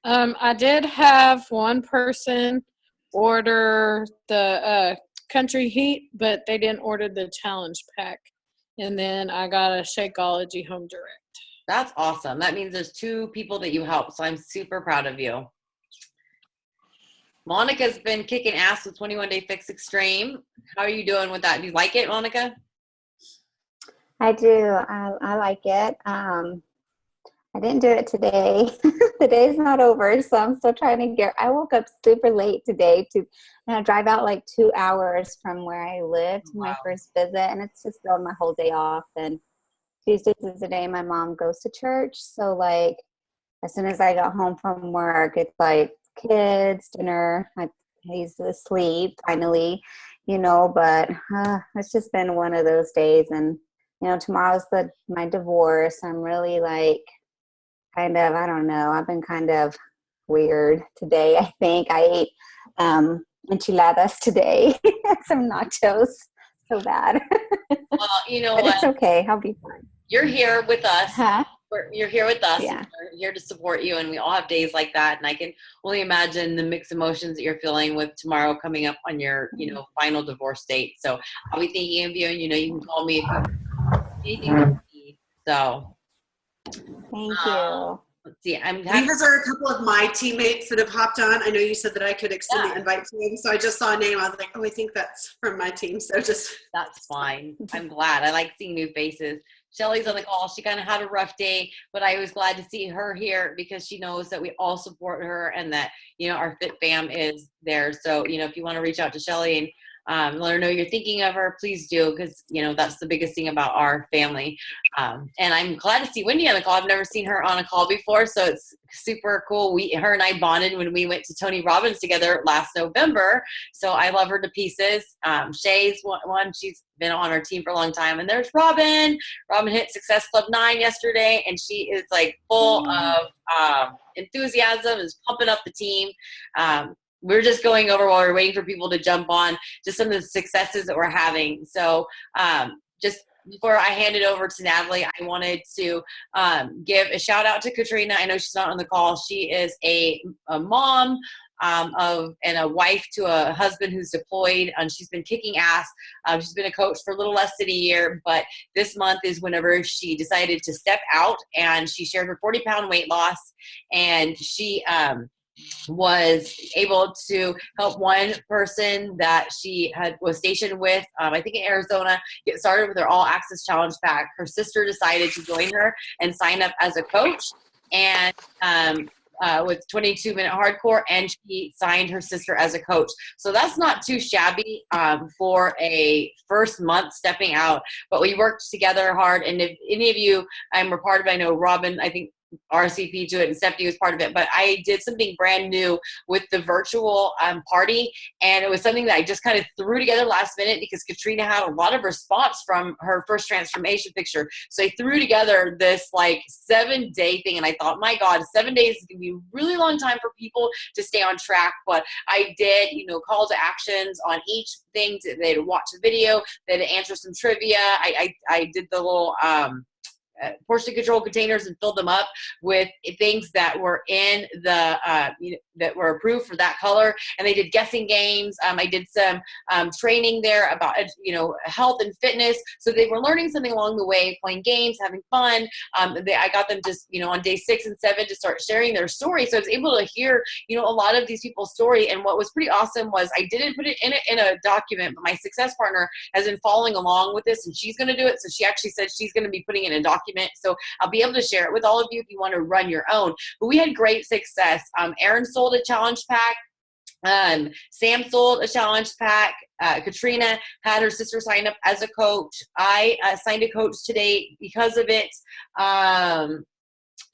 I did have one person order the country heat, but they didn't order the challenge pack. And then I got a Shakeology home direct. That's awesome. That means there's 2 people that you helped. So I'm super proud of you. Monica's been kicking ass with 21 Day Fix Extreme. How are you doing with that? Do you like it, Monica? I do. I like it. I didn't do it today. The day's not over, so I'm still trying to I woke up super late today to drive out like 2 hours from where I live to my first visit, and it's just thrown my whole day off. And Tuesdays is the day my mom goes to church, so like as soon as I got home from work, it's like kids, dinner. He's asleep finally, but it's just been one of those days. And tomorrow's my divorce. I'm really like kind of, I don't know, I've been kind of weird today. I think I ate enchiladas today, some nachos, so bad. Well, you know but what? It's okay. I'll be fine. You're here with us. Huh? You're here with us. Yeah. We're here to support you, and we all have days like that. And I can only imagine the mixed emotions that you're feeling with tomorrow coming up on your, final divorce date. So I'll be thinking of you, and you can call me if you anything you need. So thank you. Let's see. These are a couple of my teammates that have hopped on. I know you said that I could extend the invite to them, so I just saw a name. I was like, oh, I think that's from my team. So that's fine. I'm glad. I like seeing new faces. Shelly's on the call. She kind of had a rough day, but I was glad to see her here because she knows that we all support her and that, our Fit Fam is there. So, if you want to reach out to Shelly and let her know you're thinking of her, please do, because that's the biggest thing about our family. And I'm glad to see Wendy on the call. I've never seen her on a call before, so it's super cool. Her and I bonded when we went to Tony Robbins together last November, so I love her to pieces. Shay's one. She's been on our team for a long time. And there's Robin. Robin hit Success Club 9 yesterday, and she is like full of enthusiasm, is pumping up the team. We're just going over while we're waiting for people to jump on just some of the successes that we're having. So just before I hand it over to Natalie, I wanted to give a shout out to Katrina. I know she's not on the call. She is a mom and a wife to a husband who's deployed, and she's been kicking ass. She's been a coach for a little less than a year, but this month is whenever she decided to step out, and she shared her 40-pound weight loss, and she was able to help one person that she was stationed with, I think in Arizona, get started with her All Access Challenge Pack. Her sister decided to join her and sign up as a coach, and with 22-minute hardcore, and she signed her sister as a coach. So that's not too shabby for a first month stepping out, but we worked together hard. And if any of you were part of it, I know Robin, I think, RCP to it, and Stephanie was part of it, but I did something brand new with the virtual party, and it was something that I just kind of threw together last minute because Katrina had a lot of response from her first transformation picture. So I threw together this like 7-day thing, and I thought, my God, 7 days is gonna be a really long time for people to stay on track. But I did, call to actions on each thing. They'd watch the video, they'd answer some trivia. I did the little portion control containers and filled them up with things that were in the that were approved for that color, and they did guessing games. I did some training there about health and fitness, so they were learning something along the way, playing games, having fun. I got them just on day 6 and 7 to start sharing their story, so I was able to hear a lot of these people's story. And what was pretty awesome was I didn't put it in a document, but my success partner has been following along with this, and she's going to do it. So she actually said she's going to be putting it in a document, so I'll be able to share it with all of you if you want to run your own. But we had great success. Erin sold a challenge pack. Sam sold a challenge pack. Katrina had her sister sign up as a coach. I signed a coach today because of it.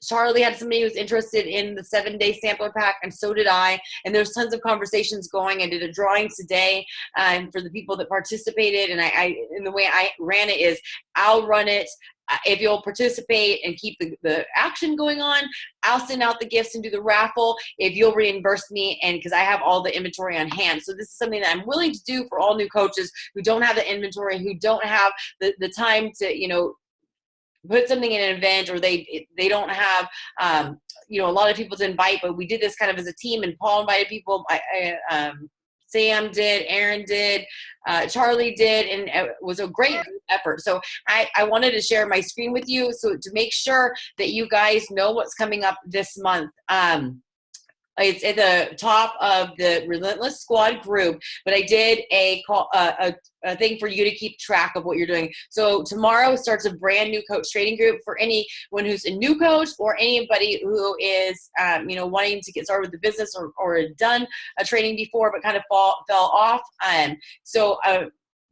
Charlie had somebody who was interested in the 7-day sampler pack, and so did I. And there's tons of conversations going. I did a drawing today for the people that participated, and and the way I ran it is I'll run it. If you'll participate and keep the action going on, I'll send out the gifts and do the raffle if you'll reimburse me, and because I have all the inventory on hand. So this is something that I'm willing to do for all new coaches who don't have the inventory, who don't have the time to, put something in an event, or they don't have, a lot of people to invite, but we did this kind of as a team, and Paul invited people. Sam did, Aaron did, Charlie did, and it was a great effort. So I wanted to share my screen with you, so to make sure that you guys know what's coming up this month. It's at the top of the Relentless Squad group, but I did a thing for you to keep track of what you're doing. So tomorrow starts a brand new coach training group for anyone who's a new coach, or anybody who is, wanting to get started with the business, or done a training before but kind of fell off.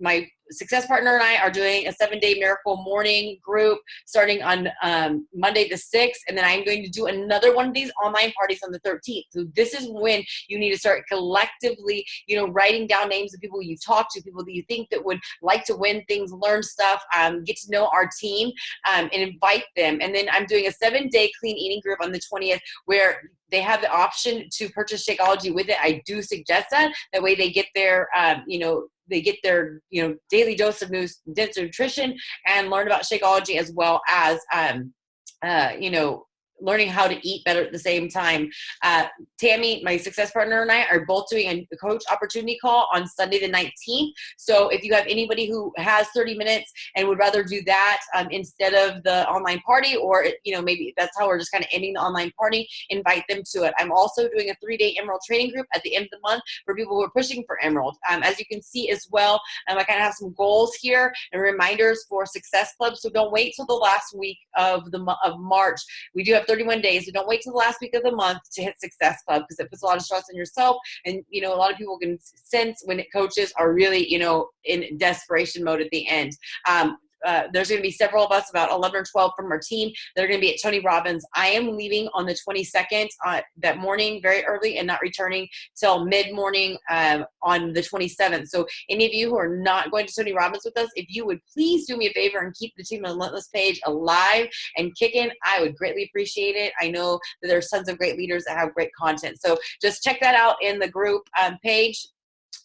My success partner and I are doing a 7-day miracle morning group starting on Monday the 6th. And then I'm going to do another one of these online parties on the 13th. So this is when you need to start collectively, writing down names of people you've talked to, people that you think that would like to win things, learn stuff, get to know our team, and invite them. And then I'm doing a 7-day clean eating group on the 20th, where they have the option to purchase Shakeology with it. I do suggest that. That way they get their, daily dose of dense nutrition, and learn about Shakeology, as well as, learning how to eat better at the same time. Tammy, my success partner, and I are both doing a coach opportunity call on Sunday the 19th. So if you have anybody who has 30 minutes and would rather do that instead of the online party, or, maybe that's how we're just kind of ending the online party, invite them to it. I'm also doing a 3-day Emerald training group at the end of the month for people who are pushing for Emerald. As you can see as well, I kind of have some goals here and reminders for Success Club. So don't wait till the last week of March. We do have 31 days, so don't wait till the last week of the month to hit Success Club, because it puts a lot of stress on yourself. And, a lot of people can sense when coaches are really, in desperation mode at the end. There's going to be several of us, about 11 or 12 from our team, that are going to be at Tony Robbins. I am leaving on the 22nd that morning, very early, and not returning till mid-morning on the 27th. So any of you who are not going to Tony Robbins with us, if you would please do me a favor and keep the Team Relentless page alive and kicking, I would greatly appreciate it. I know that there's tons of great leaders that have great content. So just check that out in the group page.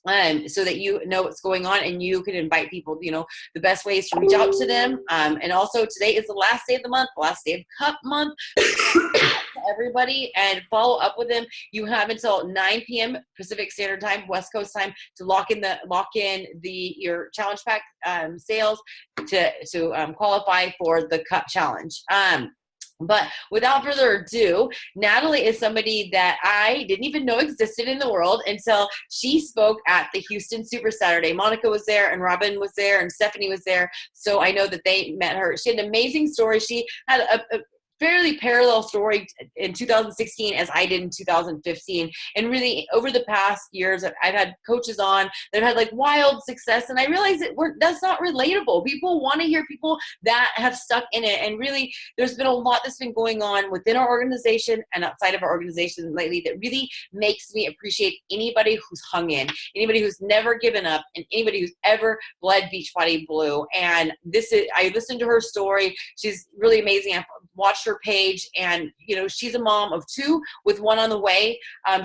So that you know what's going on, and you can invite people. The best way is to reach out to them. And also, today is the last day of the month, the last day of Cup Month. Everybody, and follow up with them. You have until 9 p.m. Pacific Standard Time, West Coast time, to lock in your challenge pack sales to qualify for the Cup Challenge. But without further ado, Natalie is somebody that I didn't even know existed in the world until she spoke at the Houston Super Saturday. Monica was there, and Robin was there, and Stephanie was there. So I know that they met her. She had an amazing story. She had a fairly parallel story in 2016 as I did in 2015. And really, over the past years, I've had coaches on that have had wild success, and I realized that's not relatable. People want to hear people that have stuck in it. And really, there's been a lot that's been going on within our organization and outside of our organization lately that really makes me appreciate anybody who's hung in, anybody who's never given up, and anybody who's ever bled Beachbody Blue. And I listened to her story. She's really amazing. I've watched her page, and she's a mom of 2 with 1 on the way.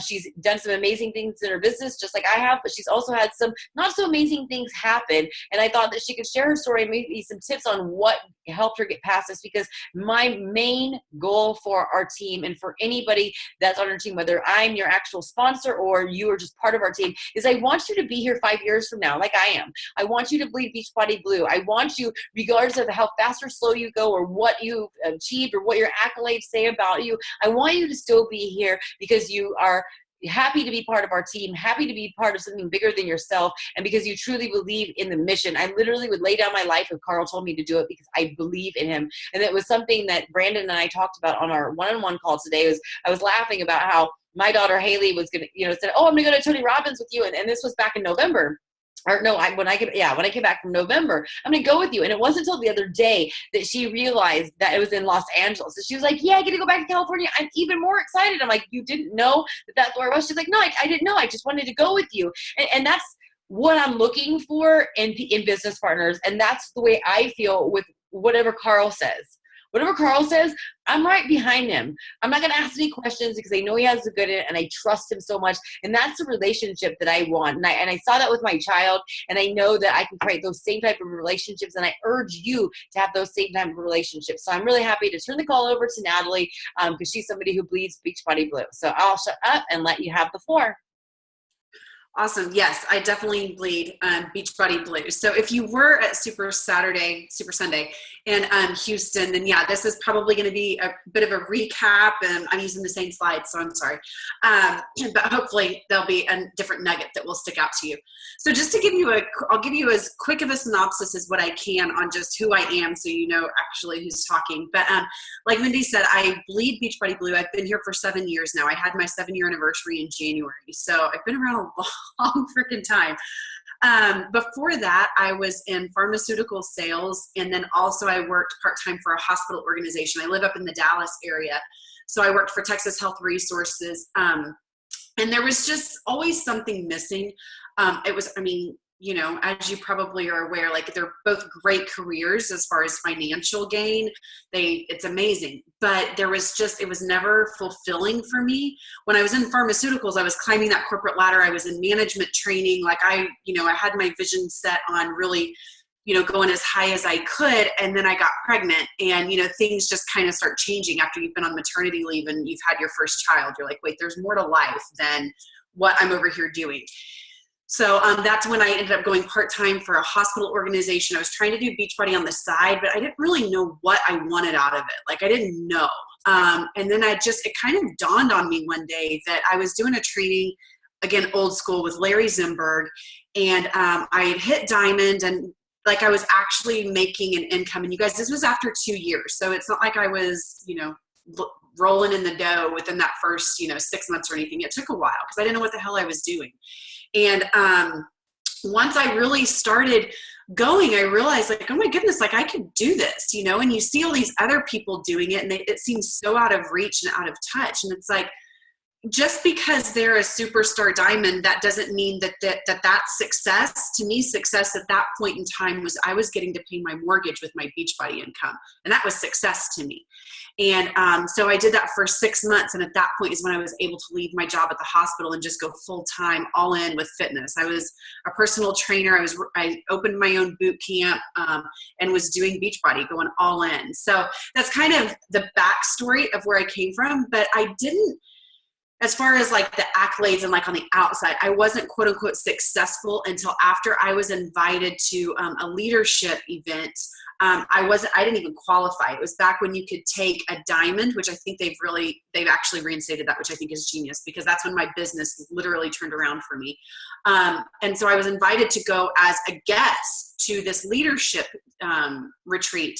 She's done some amazing things in her business, just like I have, but she's also had some not so amazing things happen. And I thought that she could share her story and maybe some tips on what helped her get past this, because my main goal for our team, and for anybody that's on our team, whether I'm your actual sponsor or you are just part of our team, is I want you to be here 5 years from now, like I am. I want you to bleed Beachbody Blue. I want you, regardless of how fast or slow you go, or what you've achieved, or what your accolades say about you, I want you to still be here because you are happy to be part of our team, happy to be part of something bigger than yourself, and because you truly believe in the mission. I literally would lay down my life if Carl told me to do it, because I believe in him. And it was something that Brandon and I talked about on our one-on-one call today. I was laughing about how my daughter Haley was gonna, said, "Oh, I'm gonna go to Tony Robbins with you," and this was back in November. Or no, when I came back from November, I'm going to go with you. And it wasn't until the other day that she realized that it was in Los Angeles. So she was like, "Yeah, I get to go back to California. I'm even more excited." I'm like, "You didn't know that that's where I was?" She's like, "No, I didn't know. I just wanted to go with you." And that's what I'm looking for in business partners. And that's the way I feel with whatever Carl says. whatever Carl says, I'm right behind him. I'm not going to ask any questions because I know he has a good in it and I trust him so much. And that's the relationship that I want. And I saw that with my child, and I know that I can create those same type of relationships, and I urge you to have those same type of relationships. So I'm really happy to turn the call over to Natalie because she's somebody who bleeds Beachbody Blue. So I'll shut up and let you have the floor. Awesome. Yes, I definitely bleed Beachbody Blue. So if you were at Super Sunday in Houston, then yeah, this is probably going to be a bit of a recap, and I'm using the same slides, so I'm sorry. But hopefully there'll be a different nugget that will stick out to you. So just to give you I'll give you as quick of a synopsis as what I can on just who I am, so you know actually who's talking. But like Mindy said, I bleed Beachbody Blue. I've been here for 7 years now. I had my 7-year anniversary in January, so I've been around a long freaking time. Before that, I was in pharmaceutical sales, and then also I worked part-time for a hospital organization. I live up in the Dallas area, so I worked for Texas Health Resources, and there was just always something missing. You know, as you probably are aware, like they're both great careers as far as financial gain. It's amazing, but it was never fulfilling for me. When I was in pharmaceuticals, I was climbing that corporate ladder. I was in management training. Like I had my vision set on really, going as high as I could. And then I got pregnant, and, things just kind of start changing after you've been on maternity leave and you've had your first child. You're like, wait, there's more to life than what I'm over here doing. So that's when I ended up going part-time for a hospital organization. I was trying to do Beachbody on the side, but I didn't really know what I wanted out of it. Like I didn't know. And then it kind of dawned on me one day that I was doing a training, again, old school, with Larry Zimberg. And I had hit diamond, and like I was actually making an income. And you guys, this was after 2 years. So it's not like I was, rolling in the dough within that first, 6 months or anything. It took a while because I didn't know what the hell I was doing. And once I really started going, I realized like, oh my goodness, like I could do this, and you see all these other people doing it, and it seems so out of reach and out of touch. And it's like, just because they're a superstar diamond, that doesn't mean that's success. To me, success at that point in time was I was getting to pay my mortgage with my Beachbody income. And that was success to me. And so I did that for 6 months. And at that point is when I was able to leave my job at the hospital and just go full time, all in with fitness. I was a personal trainer. I opened my own boot camp and was doing Beachbody, going all in. So that's kind of the backstory of where I came from. But I didn't, as far as like the accolades and like on the outside, I wasn't quote unquote successful until after I was invited to a leadership event. I didn't even qualify. It was back when you could take a diamond, which I think they've actually reinstated that, which I think is genius, because that's when my business literally turned around for me. And so I was invited to go as a guest to this leadership retreat.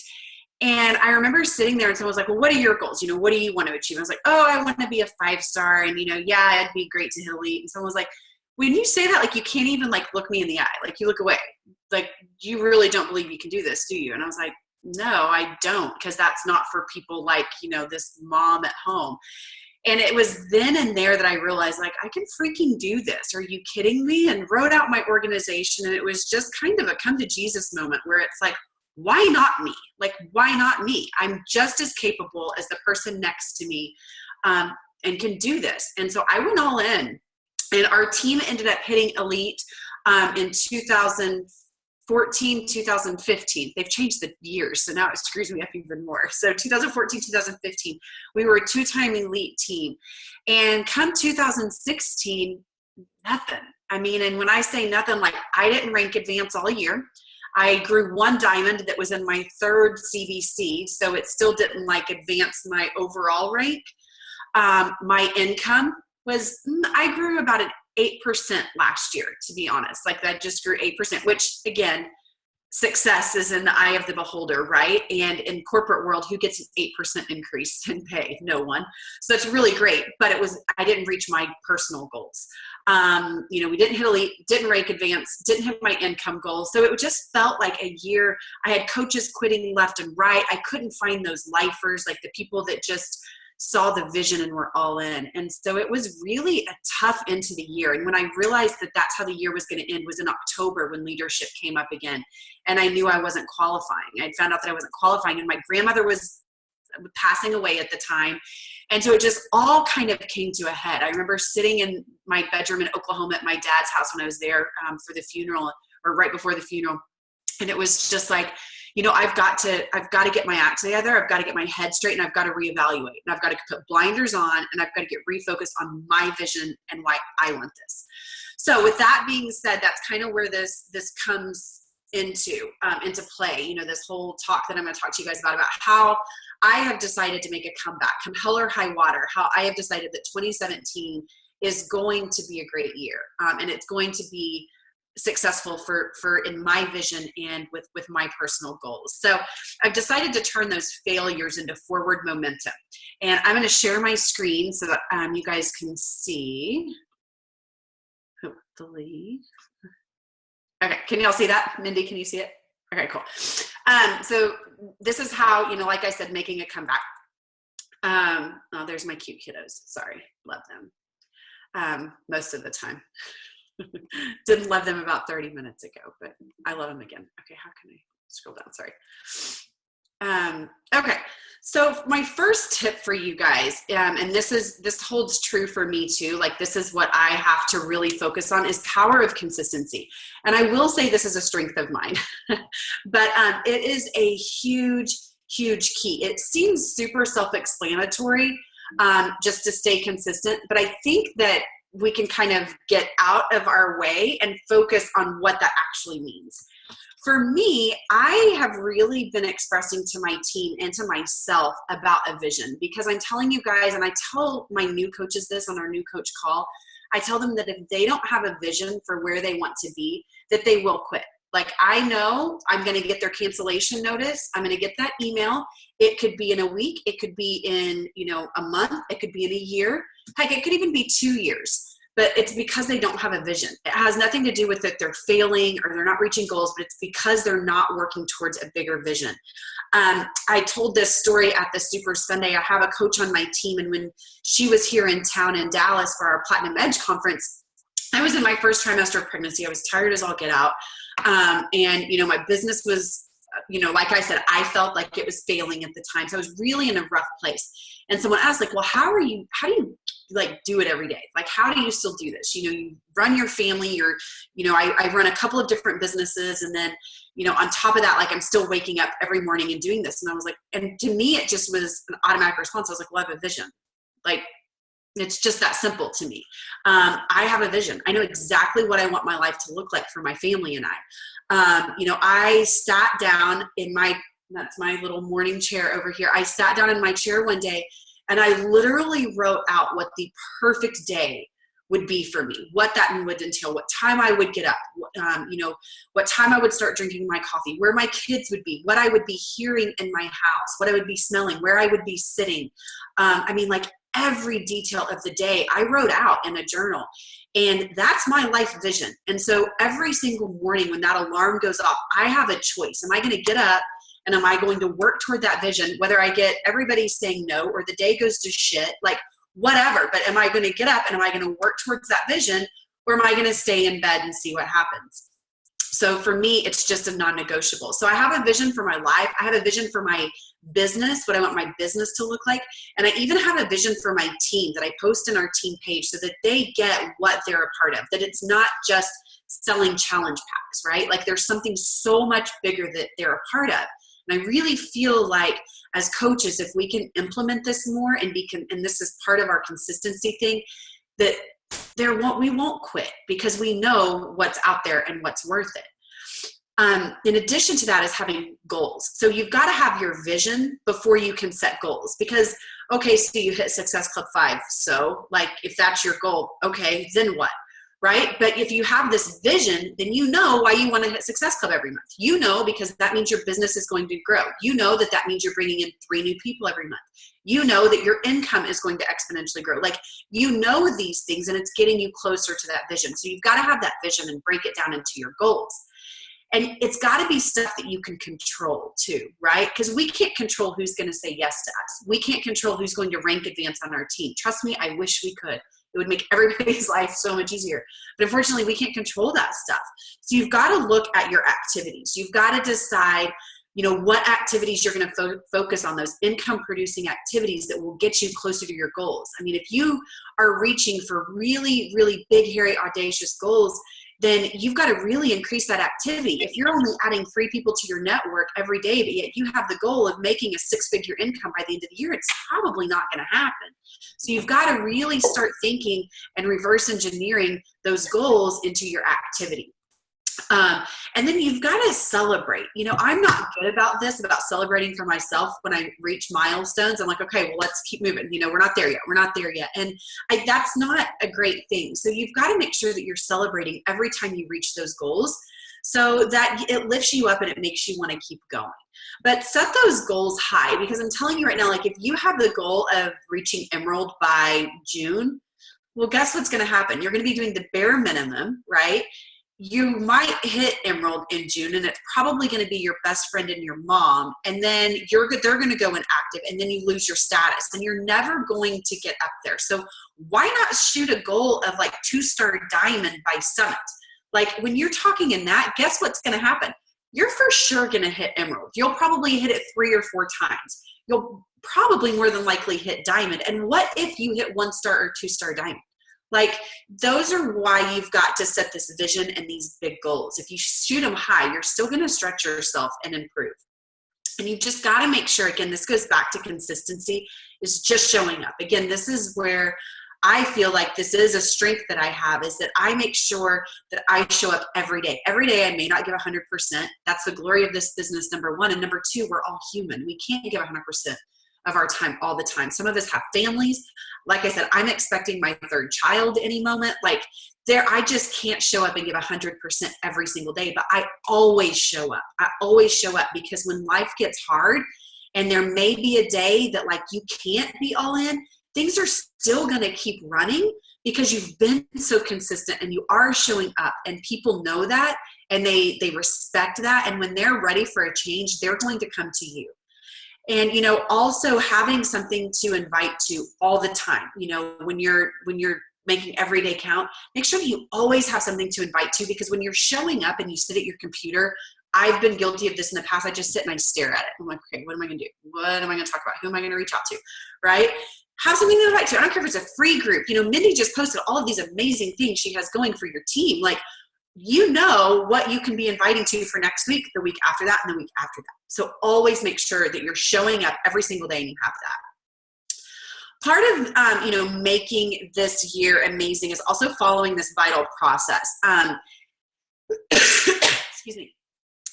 And I remember sitting there and someone was like, well, what are your goals? What do you want to achieve? I was like, oh, I want to be a 5-star, and, yeah, it'd be great to hit elite. And someone was like, when you say that, like, you can't even like look me in the eye. Like you look away. Like you really don't believe you can do this, do you? And I was like, no, I don't. Cause that's not for people like, this mom at home. And it was then and there that I realized, like, I can freaking do this. Are you kidding me? And wrote out my organization. And it was just kind of a come to Jesus moment where it's like, why not me? Like, why not me? I'm just as capable as the person next to me and can do this. And so I went all in, and our team ended up hitting elite in 2014, 2015. They've changed the years, so now it screws me up even more. So 2014, 2015, we were a 2-time elite team. And come 2016, nothing. I mean, and when I say nothing, like I didn't rank advance all year. I grew 1 diamond that was in my 3rd CVC, so it still didn't like advance my overall rank. My income was, I grew about an 8% last year, to be honest. Like that just grew 8%, which again, success is in the eye of the beholder, right? And in corporate world, who gets an 8% increase in pay? No one. So that's really great, but I didn't reach my personal goals. We didn't hit elite, didn't rank advance, didn't hit my income goals. So it just felt like a year. I had coaches quitting left and right. I couldn't find those lifers, like the people that just saw the vision and were all in. And so it was really a tough end to the year. And when I realized that that's how the year was going to end was in October when leadership came up again. And I knew I wasn't qualifying. I'd found out that I wasn't qualifying. And my grandmother was passing away at the time. And so it just all kind of came to a head. I remember sitting in my bedroom in Oklahoma at my dad's house when I was there for the funeral, or right before the funeral. And it was just like, you know, I've got to get my act together. I've got to get my head straight, and I've got to reevaluate, and I've got to put blinders on, and I've got to get refocused on my vision and why I want this. So with that being said, that's kind of where this comes into play. You know, this whole talk that I'm going to talk to you guys about how I have decided to make a comeback, come hell or high water, how I have decided that 2017 is going to be a great year. And it's going to be successful for in my vision and with my personal goals. So I've decided to turn those failures into forward momentum. And I'm going to share my screen so that you guys can see, hopefully. Okay, can y'all see that? Mindy, can you see it? Okay, cool. So this is how, you know, like I said, making a comeback. Oh, there's my cute kiddos. Sorry, love them most of the time. Didn't love them about 30 minutes ago, but I love them again. Okay, how can I scroll down? Sorry. Okay, so my first tip for you guys, and this holds true for me too, like this is what I have to really focus on, is power of consistency. And I will say this is a strength of mine, but it is a huge key. It seems super self-explanatory, just to stay consistent, but I think that we can kind of get out of our way and focus on what that actually means. For me, I have really been expressing to my team and to myself about a vision, because I'm telling you guys, and I tell my new coaches this on our new coach call, I tell them that if they don't have a vision for where they want to be, that they will quit. Like, I know I'm going to get their cancellation notice. I'm going to get that email. It could be in a week. It could be in, you know, a month. It could be in a year. Heck, it could even be 2 years. But it's because they don't have a vision. It has nothing to do with that they're failing or they're not reaching goals, but it's because they're not working towards a bigger vision. I told this story at the Super Sunday. I have a coach on my team, and when she was here in town in Dallas for our Platinum Edge conference, I was in my first trimester of pregnancy. I was tired as all get out. And, you know, my business was, you know, like I said, I felt like it was failing at the time. So I was really in a rough place. And someone asked, like, well, how do you like do it every day? Like, how do you still do this? You know, you run your family, you know, I run a couple of different businesses. And then, you know, on top of that, like, I'm still waking up every morning and doing this. And I was like, and to me, it just was an automatic response. I was like, well, I have a vision. Like, it's just that simple to me. I have a vision. I know exactly what I want my life to look like for my family and I. You know, I sat down in that's my little morning chair over here. I sat down in my chair one day and I literally wrote out what the perfect day would be for me, what that would entail, what time I would get up, you know, what time I would start drinking my coffee, where my kids would be, what I would be hearing in my house, what I would be smelling, where I would be sitting. I mean, like, every detail of the day I wrote out in a journal, and that's my life vision. And so every single morning when that alarm goes off, I have a choice. Am I going to get up and am I going to work toward that vision, whether I get everybody saying no or the day goes to shit, like whatever, but am I going to get up and am I going to work towards that vision, or am I going to stay in bed and see what happens? So for me, it's just a non-negotiable. So I have a vision for my life. I have a vision for my business, what I want my business to look like. And I even have a vision for my team that I post in our team page so that they get what they're a part of, that it's not just selling challenge packs, right? Like, there's something so much bigger that they're a part of. And I really feel like as coaches, if we can implement this more and and this is part of our consistency thing, that we won't quit, because we know what's out there and what's worth it. In addition to that is having goals. So you've got to have your vision before you can set goals, because, okay, so you hit Success Club 5. So, like, if that's your goal, okay, then what? Right? But if you have this vision, then you know why you want to hit Success Club every month. You know, because that means your business is going to grow. You know that means you're bringing in 3 new people every month. You know that your income is going to exponentially grow. Like, you know these things, and it's getting you closer to that vision. So you've got to have that vision and break it down into your goals. And it's got to be stuff that you can control too, right? Because we can't control who's going to say yes to us. We can't control who's going to rank advance on our team. Trust me, I wish we could. It would make everybody's life so much easier. But unfortunately, we can't control that stuff. So you've got to look at your activities. You've got to decide, what activities you're going to focus on, those income producing activities that will get you closer to your goals. I mean, if you are reaching for really, really big, hairy, audacious goals, then you've got to really increase that activity. If you're only adding 3 people to your network every day, but yet you have the goal of making a 6-figure income by the end of the year, it's probably not going to happen. So you've got to really start thinking and reverse engineering those goals into your activity. And then you've got to celebrate. I'm not good about this, about celebrating for myself when I reach milestones. I'm like, okay, well, let's keep moving. We're not there yet. We're not there yet. And that's not a great thing. So you've got to make sure that you're celebrating every time you reach those goals, so that it lifts you up and it makes you want to keep going. But set those goals high, because I'm telling you right now, like if you have the goal of reaching Emerald by June, well, guess what's going to happen? You're going to be doing the bare minimum, right? You might hit Emerald in June, and it's probably going to be your best friend and your mom. And then they're going to go inactive, and then you lose your status, and you're never going to get up there. So why not shoot a goal of like 2-star diamond by Summit? Like when you're talking in that, guess what's going to happen? You're for sure going to hit Emerald. You'll probably hit it 3 or 4 times. You'll probably more than likely hit diamond. And what if you hit 1-star or 2-star diamond? Like those are why you've got to set this vision and these big goals. If you shoot them high, you're still going to stretch yourself and improve. And you've just got to make sure, again, this goes back to consistency, is just showing up. Again, this is where I feel like this is a strength that I have, is that I make sure that I show up every day. Every day I may not give 100%. That's the glory of this business, number one. And number two, we're all human. We can't give 100% of our time all the time. Some of us have families. Like I said, I'm expecting my 3rd child any moment. Like I just can't show up and give 100% every single day, but I always show up. I always show up, because when life gets hard and there may be a day that like you can't be all in, things are still going to keep running because you've been so consistent and you are showing up, and people know that and they respect that. And when they're ready for a change, they're going to come to you. And, also having something to invite to all the time. When you're making every day count, make sure that you always have something to invite to, because when you're showing up and you sit at your computer, I've been guilty of this in the past. I just sit and I stare at it. I'm like, okay, what am I going to do? What am I going to talk about? Who am I going to reach out to? Right? Have something to invite to. I don't care if it's a free group. Mindy just posted all of these amazing things she has going for your team. Like, what you can be inviting to for next week, the week after that, and the week after that. So always make sure that you're showing up every single day and you have that. Part of, making this year amazing is also following this vital process. Excuse me.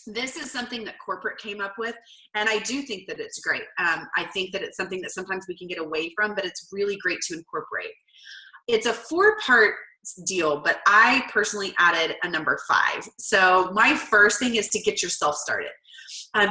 This is something that corporate came up with, and I do think that it's great. I think that it's something that sometimes we can get away from, but it's really great to incorporate. It's a 4-part deal, but I personally added a number 5. So my first thing is to get yourself started.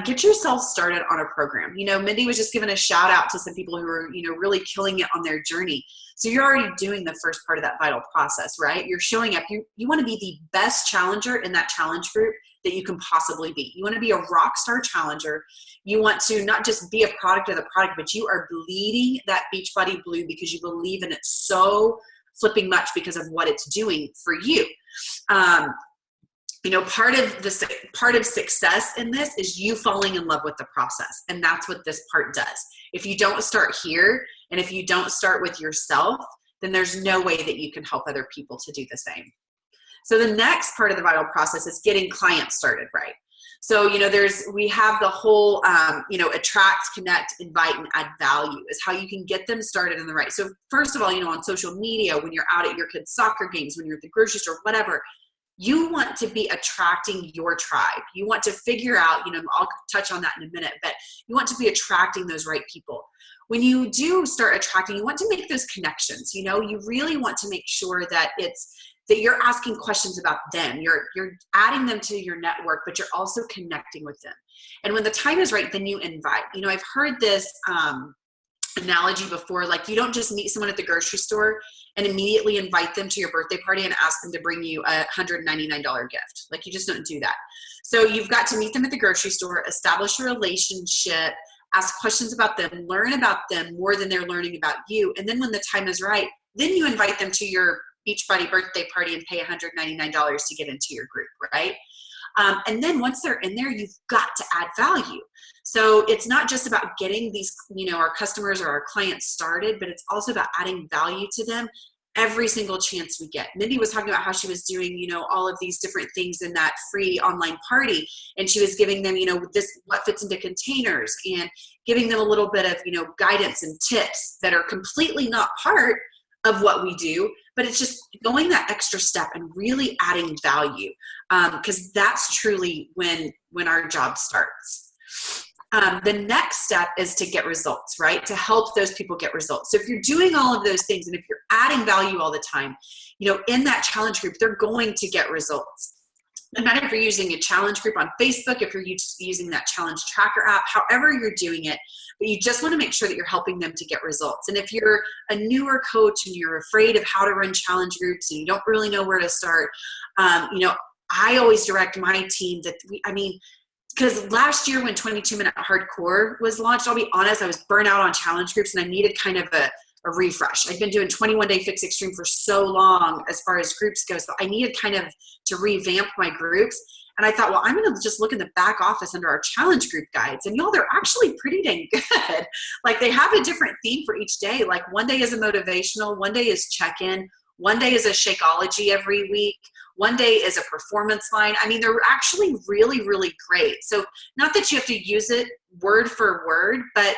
Get yourself started on a program. Mindy was just giving a shout out to some people who are, really killing it on their journey. So you're already doing the first part of that vital process, right? You're showing up. You want to be the best challenger in that challenge group that you can possibly be. You want to be a rock star challenger. You want to not just be a product of the product, but you are bleeding that Beachbody Blue because you believe in it so flipping much because of what it's doing for you. Part of success in this is you falling in love with the process. And that's what this part does. If you don't start here, and if you don't start with yourself, then there's no way that you can help other people to do the same. So the next part of the vital process is getting clients started right. So, we have the whole, attract, connect, invite, and add value is how you can get them started in the right. So first of all, on social media, when you're out at your kids' soccer games, when you're at the grocery store, whatever, you want to be attracting your tribe. You want to figure out, I'll touch on that in a minute, but you want to be attracting those right people. When you do start attracting, you want to make those connections. You really want to make sure that that you're asking questions about them. You're adding them to your network, but you're also connecting with them. And when the time is right, then you invite. I've heard this analogy before, like you don't just meet someone at the grocery store and immediately invite them to your birthday party and ask them to bring you a $199 gift. Like you just don't do that. So you've got to meet them at the grocery store, establish a relationship, ask questions about them, learn about them more than they're learning about you. And then when the time is right, then you invite them to your Beachbody birthday party and pay $199 to get into your group, right? And then once they're in there, you've got to add value. So it's not just about getting these, our customers or our clients started, but it's also about adding value to them every single chance we get. Mindy was talking about how she was doing, all of these different things in that free online party. And she was giving them, what fits into containers and giving them a little bit of, guidance and tips that are completely not part of what we do, but it's just going that extra step and really adding value. Because that's truly when our job starts. The next step is to get results, right? To help those people get results. So if you're doing all of those things and if you're adding value all the time, in that challenge group, they're going to get results. No matter if you're using a challenge group on Facebook, if you're using that challenge tracker app, however you're doing it, but you just want to make sure that you're helping them to get results. And if you're a newer coach and you're afraid of how to run challenge groups and you don't really know where to start, I always direct my team that because last year when 22-Minute Hardcore was launched, I'll be honest, I was burnt out on challenge groups and I needed kind of a refresh. I've been doing 21-Day Fix Extreme for so long as far as groups go. So I needed kind of to revamp my groups. And I thought, well, I'm going to just look in the back office under our challenge group guides. And they're actually pretty dang good. Like they have a different theme for each day. Like one day is a motivational, one day is check-in, one day is a Shakeology every week. One day is a performance line. They're actually really, really great. So not that you have to use it word for word, but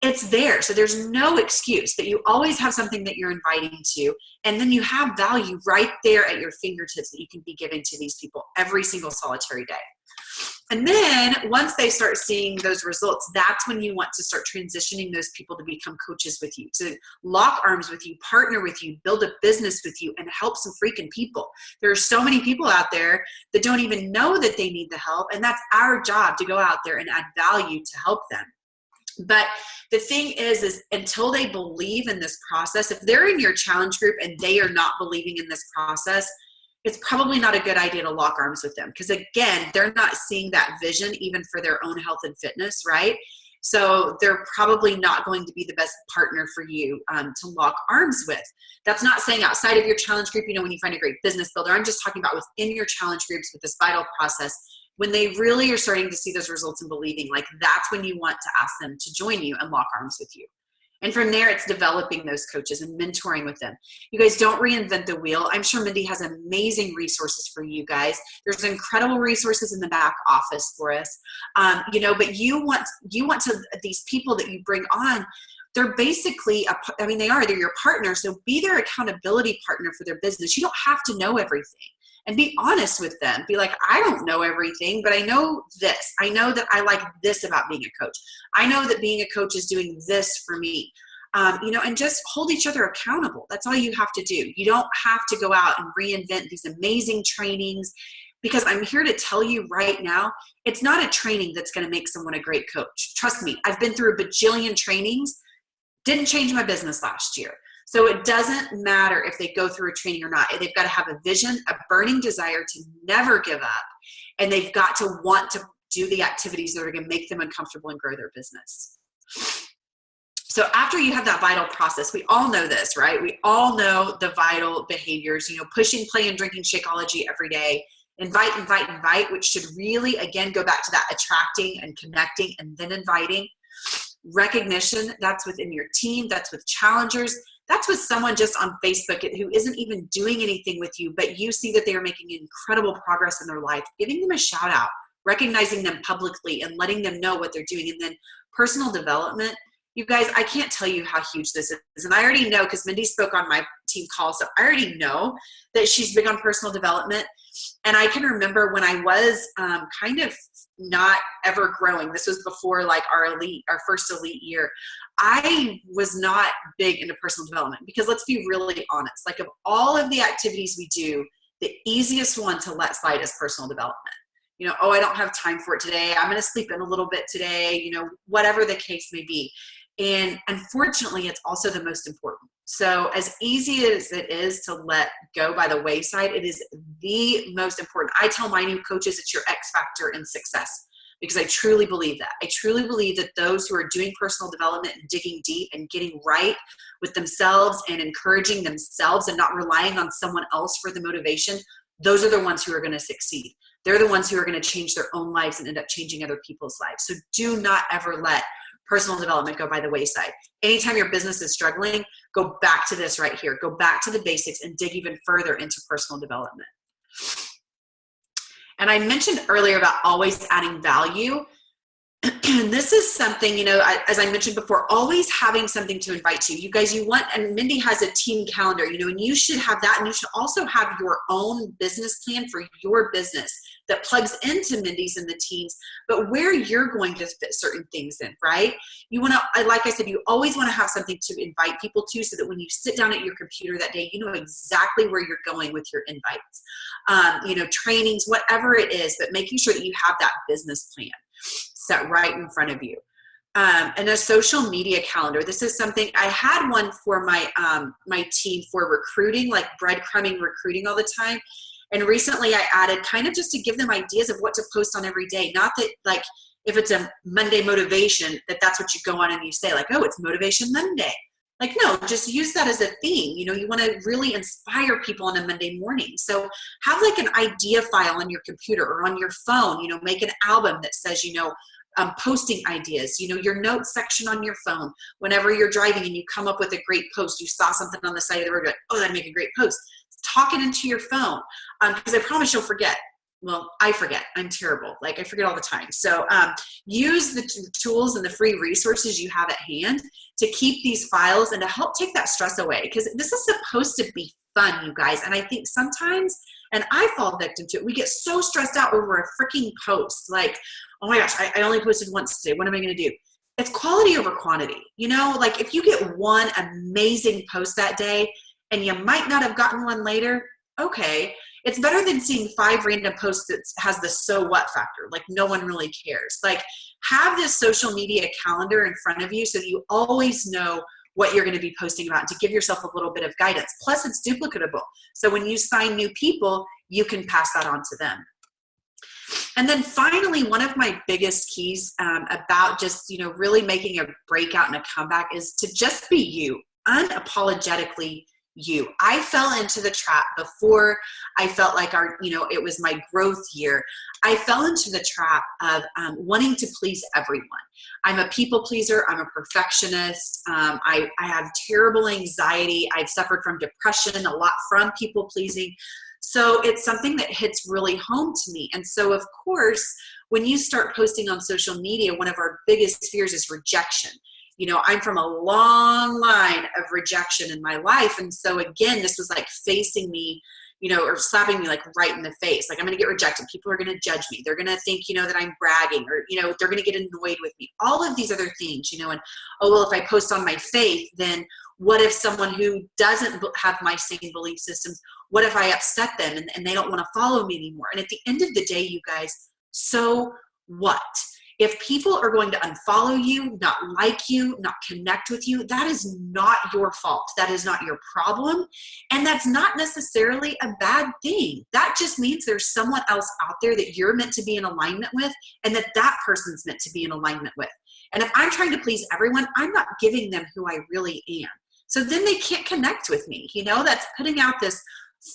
it's there. So there's no excuse that you always have something that you're inviting to. And then you have value right there at your fingertips that you can be giving to these people every single solitary day. And then once they start seeing those results, that's when you want to start transitioning those people to become coaches with you, to lock arms with you, partner with you, build a business with you, and help some freaking people. There are so many people out there that don't even know that they need the help. And that's our job, to go out there and add value to help them. But the thing is until they believe in this process, if they're in your challenge group and they are not believing in this process, it's probably not a good idea to lock arms with them. Because again, they're not seeing that vision even for their own health and fitness, right? So they're probably not going to be the best partner for you to lock arms with. That's not saying outside of your challenge group, when you find a great business builder. I'm just talking about within your challenge groups with this vital process. When they really are starting to see those results and believing, like that's when you want to ask them to join you and lock arms with you. And from there, it's developing those coaches and mentoring with them. You guys don't reinvent the wheel. I'm sure Mindy has amazing resources for you guys. There's incredible resources in the back office for us. But you want to, these people that you bring on, they're basically, they're your partners. So be their accountability partner for their business. You don't have to know everything. And be honest with them. Be like, I don't know everything, but I know this. I know that I like this about being a coach. I know that being a coach is doing this for me. And just hold each other accountable. That's all you have to do. You don't have to go out and reinvent these amazing trainings, because I'm here to tell you right now, it's not a training that's going to make someone a great coach. Trust me, I've been through a bajillion trainings, didn't change my business last year. So it doesn't matter if they go through a training or not. They've got to have a vision, a burning desire to never give up. And they've got to want to do the activities that are going to make them uncomfortable and grow their business. So after you have that vital process, we all know this, right? We all know the vital behaviors, pushing, playing, drinking Shakeology every day, invite, which should really, again, go back to that attracting and connecting and then inviting. Recognition, that's within your team, that's with challengers. That's with someone just on Facebook who isn't even doing anything with you, but you see that they are making incredible progress in their life, giving them a shout out, recognizing them publicly and letting them know what they're doing. And then personal development. You guys, I can't tell you how huge this is. And I already know, because Mindy spoke on my team call, so I already know that she's big on personal development. And I can remember when I was kind of not ever growing. This was before like our first elite year. I was not big into personal development, because let's be really honest. Like, of all of the activities we do, the easiest one to let slide is personal development. I don't have time for it today. I'm going to sleep in a little bit today, whatever the case may be. And unfortunately, it's also the most important. So as easy as it is to let go by the wayside, it is the most important. I tell my new coaches it's your X factor in success, because I truly believe that. I truly believe that those who are doing personal development and digging deep and getting right with themselves and encouraging themselves and not relying on someone else for the motivation, those are the ones who are going to succeed. they're the ones who are going to change their own lives and end up changing other people's lives. So do not ever let personal development go by the wayside. Anytime your business is struggling, go back to this right here. Go back to the basics and dig even further into personal development. And I mentioned earlier about always adding value. And this is something, you know, as I mentioned before, always having something to invite to. You guys, you want, and Mindy has a team calendar, you know, and you should have that. And you should also have your own business plan for your business that plugs into Mindy's and the team's, but where you're going to fit certain things in, right? You want to, like I said, you always want to have something to invite people to, so that when you sit down at your computer that day, you know exactly where you're going with your invites, you know, trainings, whatever it is, but making sure that you have that business plan set right in front of you. And a social media calendar. This is something, I had one for my my team for recruiting, like breadcrumbing recruiting all the time. And recently I added, kind of just to give them ideas of what to post on every day. Not that, like, if it's a Monday motivation, that's what you go on and you say, like, oh, it's Motivation Monday. Like, no, just use that as a theme. You know, you want to really inspire people on a Monday morning. So have like an idea file on your computer or on your phone, you know, make an album that says, you know, posting ideas, you know, your notes section on your phone. Whenever you're driving and you come up with a great post, you saw something on the side of the road, like, oh, that'd make a great post. Talk it into your phone, because I promise you'll forget. Well, I forget. I'm terrible. Like, I forget all the time. So use the tools and the free resources you have at hand to keep these files and to help take that stress away, because this is supposed to be fun, you guys. And I think sometimes, and I fall victim to it, we get so stressed out over a freaking post. Like, oh my gosh, I only posted once today. What am I going to do? It's quality over quantity. You know, like if you get one amazing post that day and you might not have gotten one later, okay. It's better than seeing 5 random posts that has the so what factor. Like, no one really cares. Like, have this social media calendar in front of you so that you always know what you're going to be posting about, and to give yourself a little bit of guidance. Plus, it's duplicatable. So when you sign new people, you can pass that on to them. And then finally, one of my biggest keys about just, you know, really making a breakout and a comeback is to just be you, unapologetically you. I fell into the trap before I felt like it was my growth year. I fell into the trap of wanting to please everyone. I'm a people pleaser. I'm a perfectionist. I have terrible anxiety. I've suffered from depression a lot from people pleasing. So it's something that hits really home to me. And so, of course, when you start posting on social media, one of our biggest fears is rejection. You know, I'm from a long line of rejection in my life. And so again, this was like facing me, you know, or slapping me like right in the face. Like, I'm going to get rejected. People are going to judge me. They're going to think, you know, that I'm bragging, or, you know, they're going to get annoyed with me. All of these other things, you know, and, oh, well, if I post on my faith, then what if someone who doesn't have my same belief systems, what if I upset them and they don't want to follow me anymore? And at the end of the day, you guys, so what? If people are going to unfollow you, not like you, not connect with you, that is not your fault. That is not your problem. And that's not necessarily a bad thing. That just means there's someone else out there that you're meant to be in alignment with, and that person's meant to be in alignment with. And if I'm trying to please everyone, I'm not giving them who I really am. So then they can't connect with me. You know, that's putting out this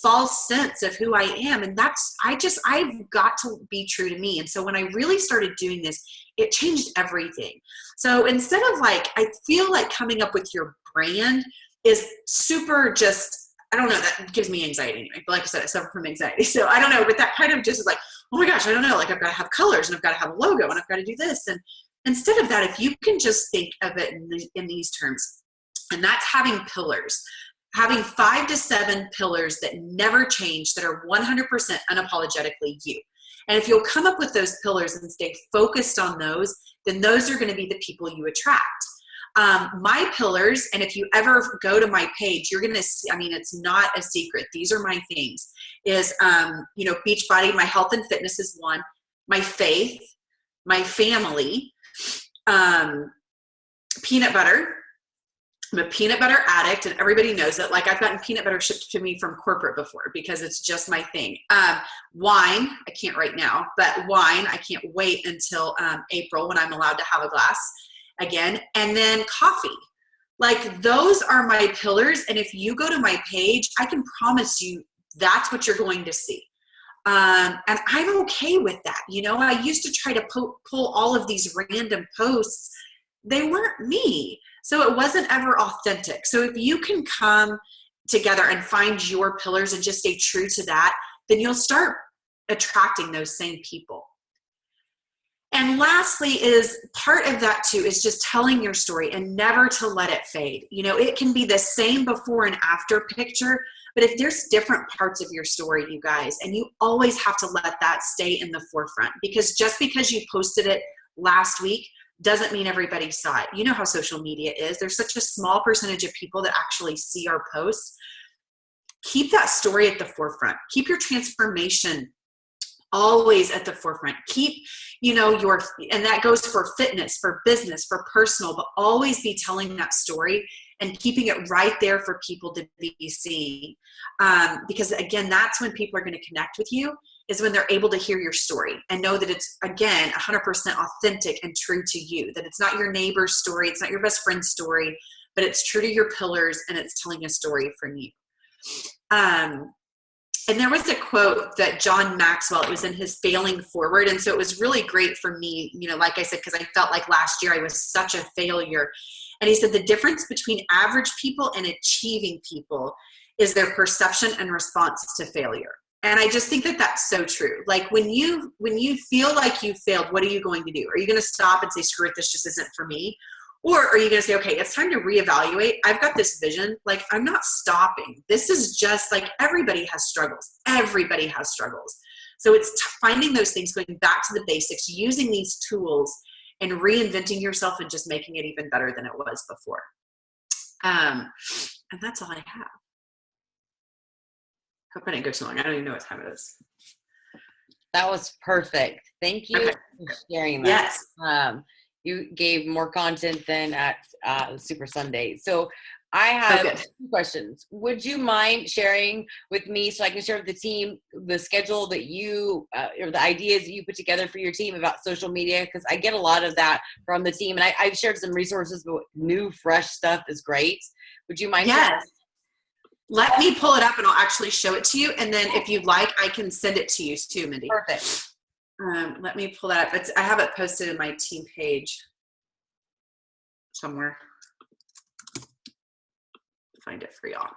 false sense of who I am. And I've got to be true to me. And so when I really started doing this, it changed everything. So instead of like, I feel like coming up with your brand is super just, I don't know, that gives me anxiety anyway. But like I said, I suffer from anxiety. So I don't know, but that kind of just is like, oh my gosh, I don't know. Like, I've got to have colors, and I've got to have a logo, and I've got to do this. And instead of that, if you can just think of it in these terms, and that's having pillars. Having 5 to 7 pillars that never change, that are 100% unapologetically you. And if you'll come up with those pillars and stay focused on those, then those are going to be the people you attract. My pillars, and if you ever go to my page, you're going to see, I mean, it's not a secret. These are my things, is, you know, Beachbody, my health and fitness is one, my faith, my family, peanut butter. I'm a peanut butter addict, and everybody knows it. Like, I've gotten peanut butter shipped to me from corporate before because it's just my thing. Wine, I can't right now, but wine, I can't wait until April when I'm allowed to have a glass again. And then coffee. Like, those are my pillars. And if you go to my page, I can promise you that's what you're going to see. And I'm okay with that. You know, I used to try to pull all of these random posts. They weren't me. So it wasn't ever authentic. So if you can come together and find your pillars and just stay true to that, then you'll start attracting those same people. And lastly is part of that too, is just telling your story and never to let it fade. You know, it can be the same before and after picture, but if there's different parts of your story, you guys, and you always have to let that stay in the forefront, because just because you posted it last week doesn't mean everybody saw it. You know how social media is. There's such a small percentage of people that actually see our posts. Keep that story at the forefront. Keep your transformation always at the forefront. Keep, you know, and that goes for fitness, for business, for personal, but always be telling that story and keeping it right there for people to be seeing. Because again, that's when people are going to connect with you, is when they're able to hear your story and know that it's, again, 100% authentic and true to you, that it's not your neighbor's story. It's not your best friend's story, but it's true to your pillars and it's telling a story from you. And there was a quote that John Maxwell, it was in his Failing Forward. And so it was really great for me, you know, like I said, because I felt like last year I was such a failure. And he said, the difference between average people and achieving people is their perception and response to failure. And I just think that that's so true. Like when you feel like you failed, what are you going to do? Are you going to stop and say, screw it, this just isn't for me? Or are you going to say, okay, it's time to reevaluate. I've got this vision. Like, I'm not stopping. This is just like, everybody has struggles. Everybody has struggles. So it's finding those things, going back to the basics, using these tools and reinventing yourself and just making it even better than it was before. And that's all I have. Hope I didn't go too long. I don't even know what time it is. That was perfect. Thank you for sharing that. Yes. You gave more content than at Super Sunday. So I have 2 questions. Would you mind sharing with me, so I can share with the team, the schedule that you, or the ideas that you put together for your team about social media? Because I get a lot of that from the team. And I've shared some resources, but new, fresh stuff is great. Would you mind sharing? Let me pull it up and I'll actually show it to you. And then if you'd like, I can send it to you too, Mindy. Perfect. Let me pull that up. I have it posted in my team page somewhere. Find it for y'all.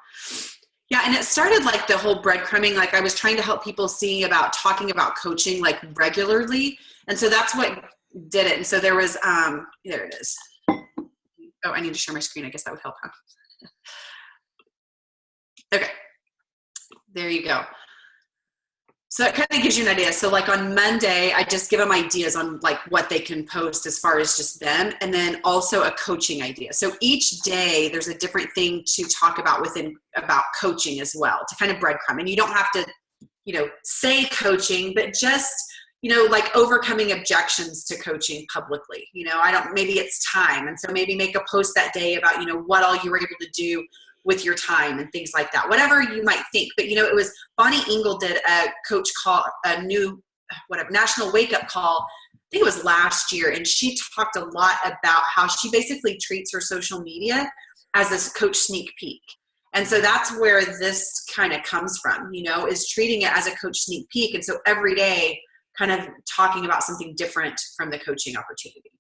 Yeah, and it started like the whole breadcrumbing. Like I was trying to help people see about talking about coaching like regularly. And so that's what did it. And so there was, there it is. Oh, I need to share my screen. I guess that would help, huh? Okay, there you go. So that kind of gives you an idea. So like on Monday, I just give them ideas on like what they can post as far as just them, and then also a coaching idea. So each day there's a different thing to talk about about coaching as well, to kind of breadcrumb. And you don't have to, you know, say coaching, but just, you know, like overcoming objections to coaching publicly. You know, maybe it's time. And so maybe make a post that day about, you know, what all you were able to do with your time and things like that, whatever you might think. But, you know, it was Bonnie Engel did a coach call, a new, national wake up call. I think it was last year. And she talked a lot about how she basically treats her social media as a coach sneak peek. And so that's where this kind of comes from, you know, is treating it as a coach sneak peek. And so every day kind of talking about something different from the coaching opportunity.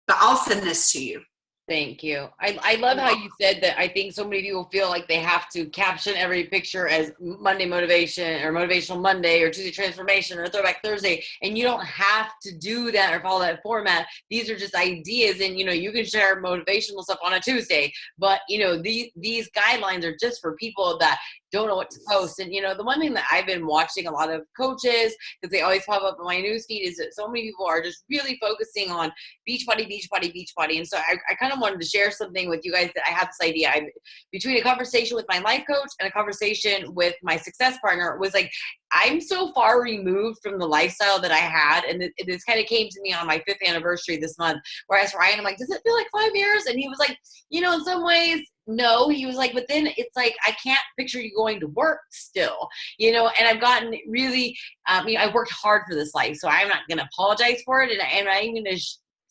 But I'll send this to you. Thank you. I love how you said that. I think so many people feel like they have to caption every picture as Monday motivation or motivational Monday or Tuesday transformation or throwback Thursday. And you don't have to do that or follow that format. These are just ideas. And, you know, you can share motivational stuff on a Tuesday, but, you know, these guidelines are just for people that don't know what to post. And, you know, the one thing that I've been watching a lot of coaches, because they always pop up on my newsfeed, is that so many people are just really focusing on beach body, beach body, beach body. And so I kind of wanted to share something with you guys that I have this idea. Between a conversation with my life coach and a conversation with my success partner, was like, I'm so far removed from the lifestyle that I had. And this kind of came to me on my 5th anniversary this month, where I asked Ryan, I'm like, does it feel like 5 years? And he was like, you know, in some ways, no. He was like, but then it's like, I can't picture you going to work still, you know, and I've gotten really, you know, I worked hard for this life, so I'm not going to apologize for it. And I'm not even going to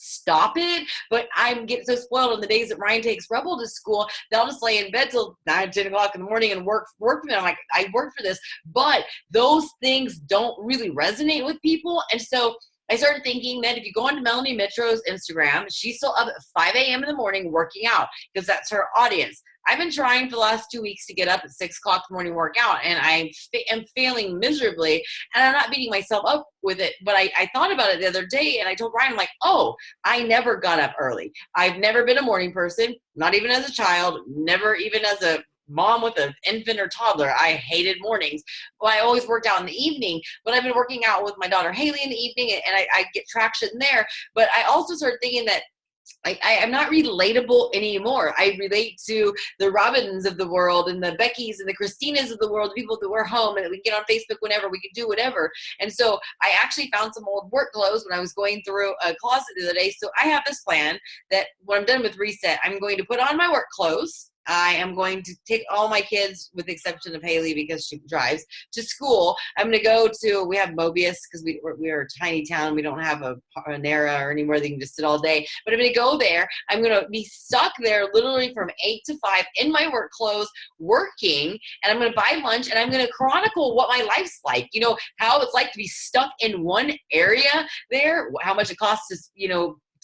stop it, but I'm getting so spoiled on the days that Ryan takes Rebel to school, they'll just lay in bed till 9, 10 o'clock in the morning and work for them. I'm like, I work for this, but those things don't really resonate with people. And so I started thinking that if you go onto Melanie Mitro's Instagram, she's still up at 5 a.m. in the morning working out because that's her audience. I've been trying for the last 2 weeks to get up at 6 o'clock in the morning workout, and I am failing miserably, and I'm not beating myself up with it. But I thought about it the other day, and I told Ryan, I'm like, oh, I never got up early. I've never been a morning person, not even as a child, never even as a mom with an infant or toddler. I hated mornings. Well, I always worked out in the evening, but I've been working out with my daughter Haley in the evening, and I get traction there. But I also started thinking that I'm not relatable anymore. I relate to the Robins of the world and the Beckys and the Christinas of the world, the people that we're home and that we can get on Facebook whenever, we can do whatever. And so I actually found some old work clothes when I was going through a closet the other day. So I have this plan that when I'm done with Reset, I'm going to put on my work clothes. I am going to take all my kids, with the exception of Haley because she drives, to school. I'm going to go to, we have Mobius because we are a tiny town. We don't have a Panera or anywhere that you can just sit all day. But I'm going to go there. I'm going to be stuck there literally from 8 to 5 in my work clothes working. And I'm going to buy lunch and I'm going to chronicle what my life's like. You know, how it's like to be stuck in one area there, how much it costs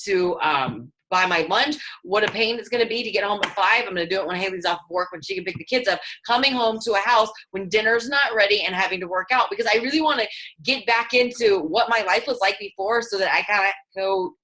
to buy my lunch, what a pain it's going to be to get home at 5. I'm going to do it when Haley's off of work, when she can pick the kids up, coming home to a house when dinner's not ready and having to work out, because I really want to get back into what my life was like before so that I kind of go,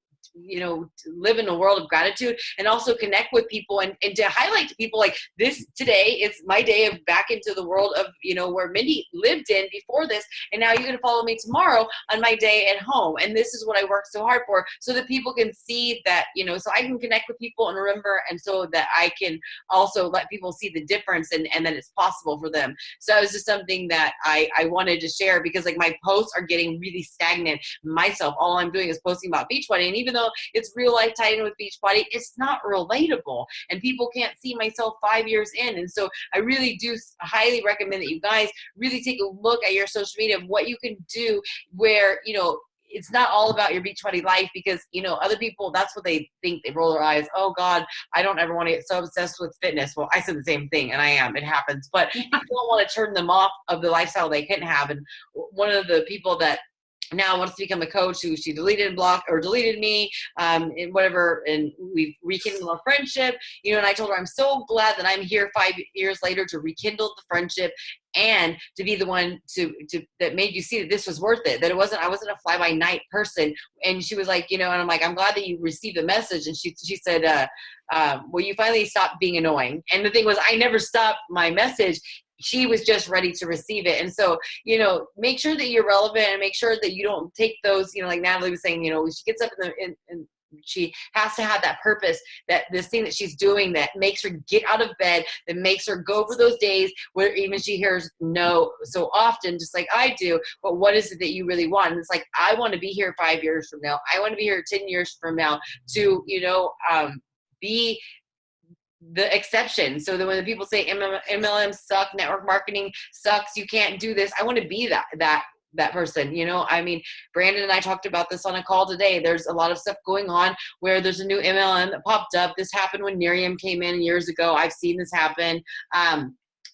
live in a world of gratitude and also connect with people and to highlight to people like this. Today is my day of back into the world of, where Mindy lived in before this. And now you're going to follow me tomorrow on my day at home. And this is what I worked so hard for, so that people can see that, so I can connect with people and remember. And so that I can also let people see the difference and that it's possible for them. So it was just something that I wanted to share, because like my posts are getting really stagnant myself. All I'm doing is posting about Beachbody. And even though it's real life tied in with Beachbody, it's not relatable, and people can't see myself 5 years in. And so I really do highly recommend that you guys really take a look at your social media of what you can do where, it's not all about your Beachbody life, because, other people, that's what they think. They roll their eyes. Oh God, I don't ever want to get so obsessed with fitness. Well, I said the same thing, and I am. It happens. But you don't want to turn them off of the lifestyle they can have. And one of the people that now wants to become a coach, who she deleted and blocked or deleted me and whatever, and we've rekindled our friendship, and I told her I'm so glad that I'm here 5 years later to rekindle the friendship and to be the one to that made you see that this was worth it, that I wasn't a fly by night person. And she was like, and I'm like, I'm glad that you received the message. And she said, well, you finally stopped being annoying. And the thing was, I never stopped my message. She was just ready to receive it. And so, make sure that you're relevant and make sure that you don't take those, like Natalie was saying, she gets up and she has to have that purpose, that this thing that she's doing that makes her get out of bed, that makes her go for those days where even she hears no so often, just like I do. But what is it that you really want? And it's like, I want to be here 5 years from now. I want to be here 10 years from now to, be the exception, so that when the people say MLM suck, network marketing sucks, you can't do this, I want to be that person. Brandon and I talked about this on a call today. There's a lot of stuff going on where there's a new MLM that popped up. This happened when Miriam came in years ago. I've seen this happen.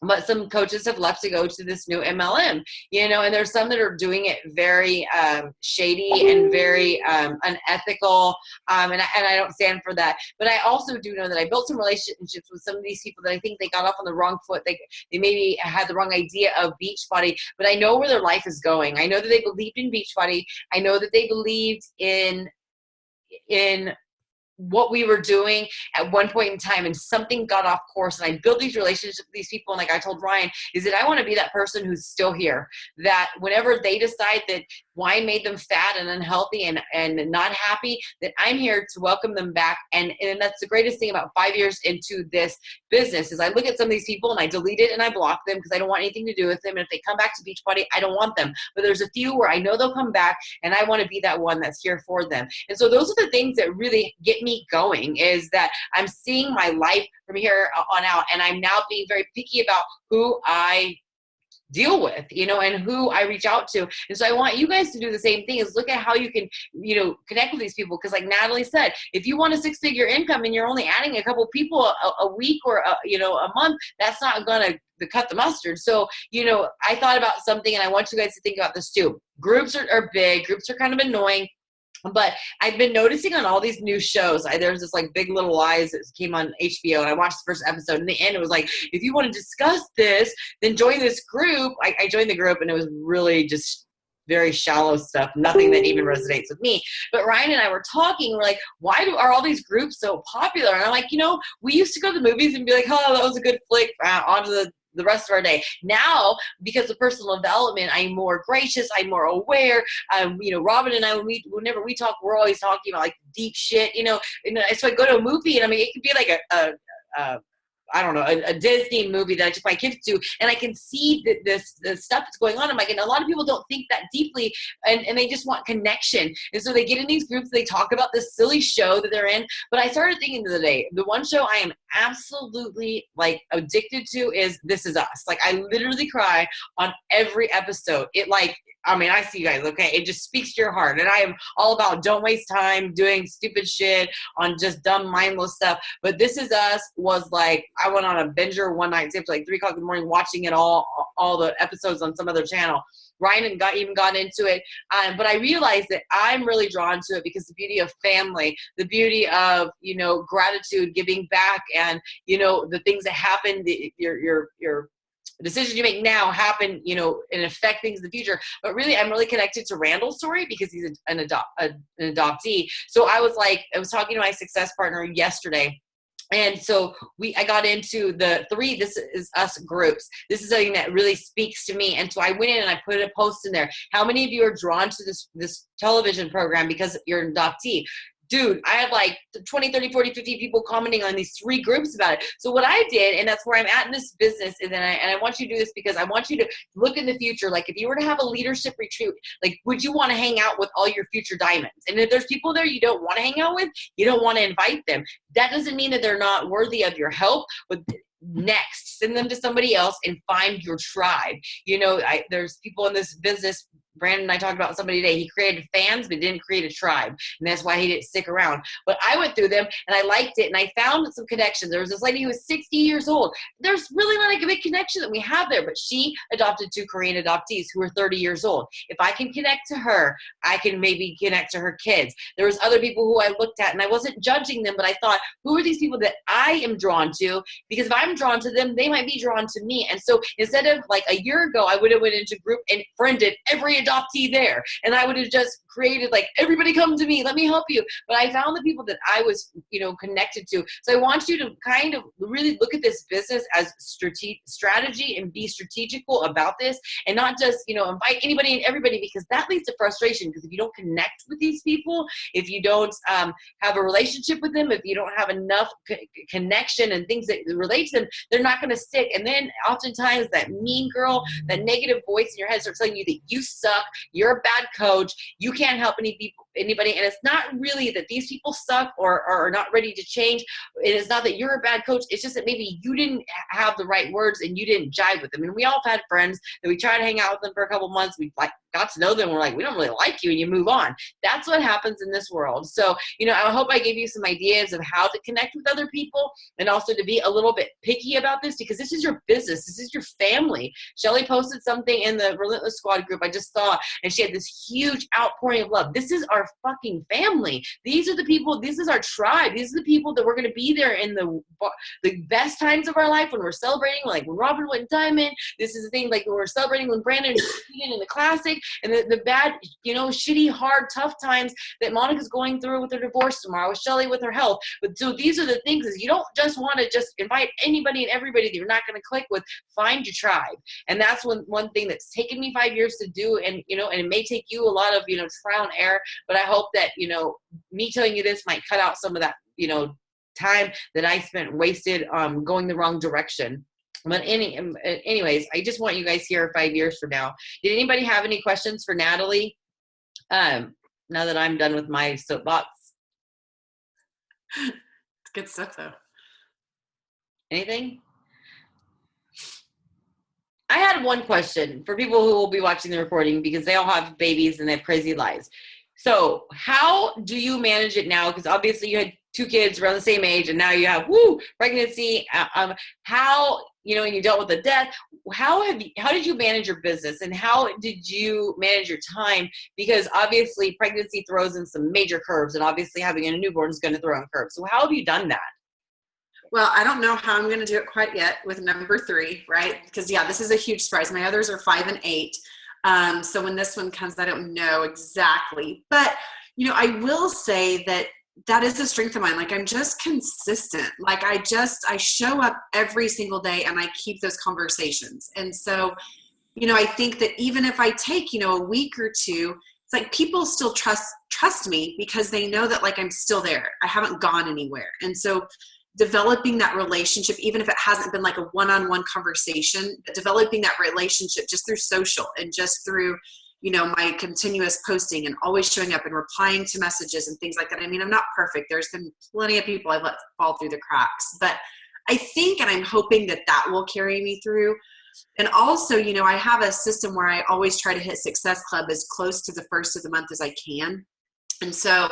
But some coaches have left to go to this new MLM, and there's some that are doing it very shady and very unethical. And I don't stand for that. But I also do know that I built some relationships with some of these people that I think they got off on the wrong foot. They maybe had the wrong idea of Beachbody, but I know where their life is going. I know that they believed in Beachbody. I know that they believed in what we were doing at one point in time, and something got off course. And I built these relationships with these people. And like I told Ryan, is that I want to be that person who's still here, that whenever they decide that wine made them fat and unhealthy and not happy, that I'm here to welcome them back. And that's the greatest thing about 5 years into this business, is I look at some of these people and I delete it and I block them because I don't want anything to do with them. And if they come back to Beachbody, I don't want them. But there's a few where I know they'll come back, and I want to be that one that's here for them. And so those are the things that really get me going, is that I'm seeing my life from here on out, and I'm now being very picky about who I deal with, and who I reach out to. And so I want you guys to do the same thing, is look at how you can, connect with these people. Because like Natalie said, if you want a 6-figure income and you're only adding a couple people a week or a month, that's not going to cut the mustard. So, I thought about something, and I want you guys to think about this too. Groups are big. Groups are kind of annoying. But I've been noticing on all these new shows, there's this like Big Little Lies that came on HBO, and I watched the first episode. And in the end, it was like, if you want to discuss this, then join this group. I joined the group, and it was really just very shallow stuff, nothing that even resonates with me. But Ryan and I were talking, we're like, why are all these groups so popular? And I'm like, we used to go to the movies and be like, oh, that was a good flick, on to the rest of our day. Now, because of personal development, I'm more gracious, I'm more aware. Robin and I, whenever we talk, we're always talking about like deep shit, and so I go to a movie, and it could be like I don't know, a Disney movie that I took my kids to, and I can see the stuff that's going on. I'm like, and a lot of people don't think that deeply, and they just want connection. And so they get in these groups, they talk about this silly show that they're in. But I started thinking the other day, the one show I am absolutely like addicted to is This Is Us. Like, I literally cry on every episode. I see you guys, okay? It just speaks to your heart. And I am all about don't waste time doing stupid shit on just dumb, mindless stuff. But This Is Us was like, I went on a binger one night, stayed up to like 3 o'clock in the morning watching it all the episodes on some other channel. Ryan even got into it. But I realized that I'm really drawn to it because the beauty of family, the beauty of, gratitude, giving back, and, the things that happen, your decisions you make now happen, and affect things in the future. But really, I'm really connected to Randall's story because he's an adoptee. So I was talking to my success partner yesterday. And so I got into the 3 This Is Us groups. This is something that really speaks to me. And so I went in and I put a post in there. How many of you are drawn to this television program because you're an adoptee? Dude, I had like 20, 30, 40, 50 people commenting on these 3 groups about it. So what I did, and that's where I'm at in this business, and I want you to do this because I want you to look in the future. Like, if you were to have a leadership retreat, like, would you want to hang out with all your future diamonds? And if there's people there you don't want to hang out with, you don't want to invite them. That doesn't mean that they're not worthy of your help, but next, send them to somebody else and find your tribe. There's people in this business. Brandon and I talked about somebody today. He created fans, but didn't create a tribe. And that's why he didn't stick around. But I went through them and I liked it. And I found some connections. There was this lady who was 60 years old. There's really not like a big connection that we have there, but she adopted 2 Korean adoptees who were 30 years old. If I can connect to her, I can maybe connect to her kids. There was other people who I looked at and I wasn't judging them, but I thought, who are these people that I am drawn to? Because if I'm drawn to them, they might be drawn to me. And so instead of like a year ago, I would have went into group and friended every adoptee there. And I would have just created like, everybody come to me, let me help you. But I found the people that I was, connected to. So I want you to kind of really look at this business as strategy and be strategical about this, and not just, invite anybody and everybody, because that leads to frustration. Because if you don't connect with these people, if you don't have a relationship with them, if you don't have enough connection and things that relate to them, they're not going to stick. And then oftentimes that mean girl, that negative voice in your head starts telling you that you suck, you're a bad coach, you can't help anybody. And it's not really that these people suck or are not ready to change. It is not that you're a bad coach. It's just that maybe you didn't have the right words and you didn't jive with them. And we all have had friends that we try to hang out with them for a couple months. We got to know them. We're like, we don't really like you, and you move on. That's what happens in this world. So, I hope I gave you some ideas of how to connect with other people, and also to be a little bit picky about this, because this is your business. This is your family. Shelly posted something in the Relentless Squad group I just saw, and she had this huge outpouring of love. This is our fucking family. These are the people, this is our tribe. These are the people that we're going to be there in the best times of our life, when we're celebrating, like when Robin went diamond. This is the thing, like when we're celebrating when Brandon is in the classic, and the bad, shitty, hard, tough times that Monica's going through with her divorce tomorrow, Shelly with her health. But so these are the things, is you don't just want to just invite anybody and everybody that you're not going to click with. Find your tribe. And that's one thing that's taken me 5 years to do. And, and it may take you a lot of, trial and error, but I hope that, me telling you this might cut out some of that, time that I spent wasted going the wrong direction. But anyways, I just want you guys here 5 years from now. Did anybody have any questions for Natalie? Now that I'm done with my soapbox. It's good stuff, though. Anything? I had have one question for people who will be watching the recording because they all have babies and they have crazy lives. So how do you manage it now? Because obviously you had 2 kids around the same age and now you have pregnancy. How, and you dealt with the death. How did you manage your business and how did you manage your time? Because obviously pregnancy throws in some major curves and obviously having a newborn is going to throw in curves. So how have you done that? Well, I don't know how I'm going to do it quite yet with number 3, right? Because this is a huge surprise. My others are 5 and 8. So when this one comes, I don't know exactly, but I will say that is a strength of mine. Like I'm just consistent. Like I show up every single day and I keep those conversations. And so, I think that even if I take, a week or 2, it's like people still trust me because they know that like I'm still there. I haven't gone anywhere. And so developing that relationship, even if it hasn't been like a one-on-one conversation, but developing that relationship just through social and just through, my continuous posting and always showing up and replying to messages and things like that. I mean, I'm not perfect. There's been plenty of people I've let fall through the cracks, but I think, and I'm hoping that will carry me through. And also, I have a system where I always try to hit Success Club as close to the first of the month as I can. And so,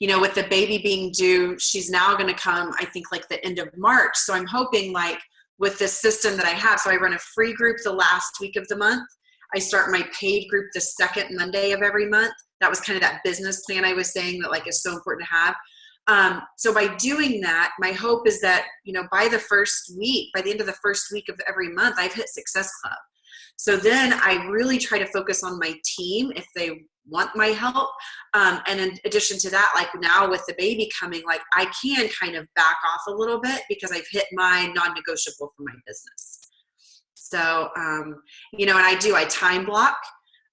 with the baby being due, she's now going to come, I think, like the end of March. So I'm hoping like with this system that I have, so I run a free group the last week of the month. I start my paid group the second Monday of every month. That was kind of that business plan I was saying that like is so important to have. So by doing that, my hope is that, by the end of the first week of every month, I've hit Success Club. So then I really try to focus on my team if they want my help. And in addition to that, like now with the baby coming, like I can kind of back off a little bit because I've hit my non-negotiable for my business. So, and I time block.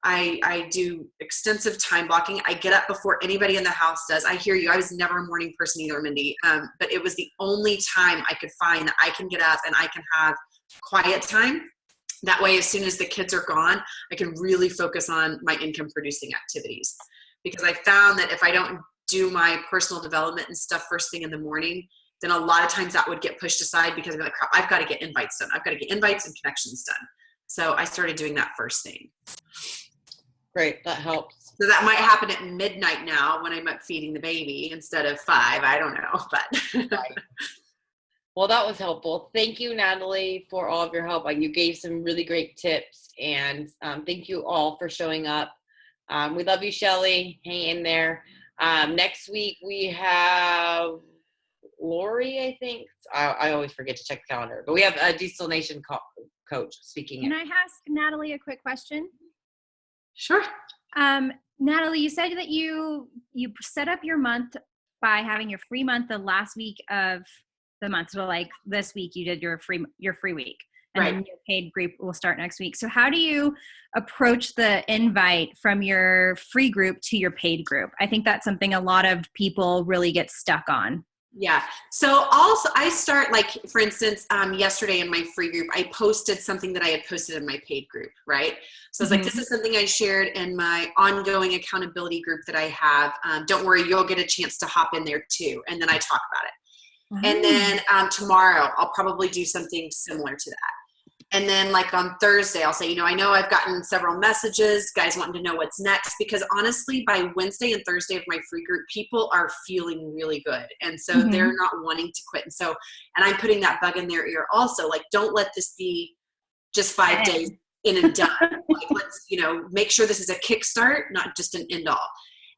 I do extensive time blocking. I get up before anybody in the house does. I hear you. I was never a morning person either, Mindy. But it was the only time I could find that I can get up and I can have quiet time. That way, as soon as the kids are gone, I can really focus on my income producing activities. Because I found that if I don't do my personal development and stuff first thing in the morning, then a lot of times that would get pushed aside because I'm like, I've got to get invites done. I've got to get invites and connections done. So I started doing that first thing. Great. That helps. So that might happen at midnight now when I'm up feeding the baby instead of 5. I don't know, but. Right. Well, that was helpful. Thank you, Natalie, for all of your help. You gave some really great tips, and thank you all for showing up. We love you, Shelly. Hang in there. Next week, we have Lori, I think. I always forget to check the calendar, but we have a Destination coach speaking. Can I ask Natalie a quick question? Sure. Natalie, you said that you set up your month by having your free month the last week of the month. So like this week you did your free week, and right. Then your paid group will start next week. So how do you approach the invite from your free group to your paid group? I think that's something a lot of people really get stuck on. Yeah. So also I start like, for instance, yesterday in my free group, I posted something that I had posted in my paid group, right? So it's like, this is something I shared in my ongoing accountability group that I have. Don't worry, you'll get a chance to hop in there too. And then I talk about it. And then tomorrow I'll probably do something similar to that. And then like on Thursday, I'll say, I know I've gotten several messages, guys wanting to know what's next, because honestly, by Wednesday and Thursday of my free group, people are feeling really good. And so they're not wanting to quit. And so, and I'm putting that bug in their ear also, like, don't let this be just 5 days in and done. Like, let's, make sure this is a kickstart, not just an end all.